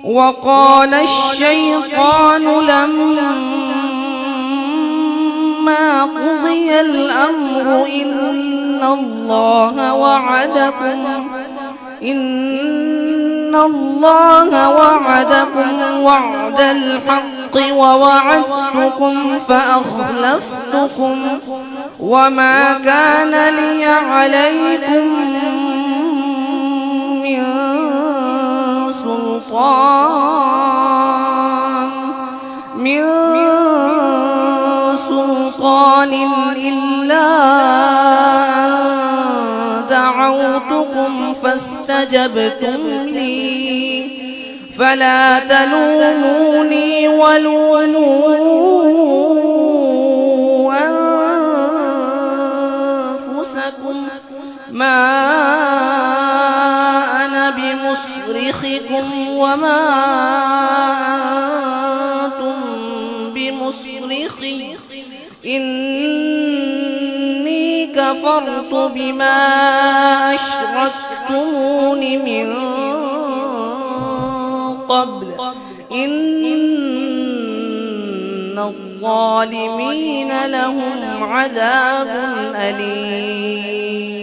وقال الشيطان لما قضي الأمر إن الله وعدكم وعد الحق ووعدتكم فأخلفتكم وما كان لي عليكم من سلطان إلا أن دعوتكم فاستجبتم لي فلا تلوموني ولوموا أنفسكم ما أنا بمصرخكم وما أنتم بمصرخي إني كفرت بما أشركتمون من قبل إن الظالمين لهم عذاب أليم.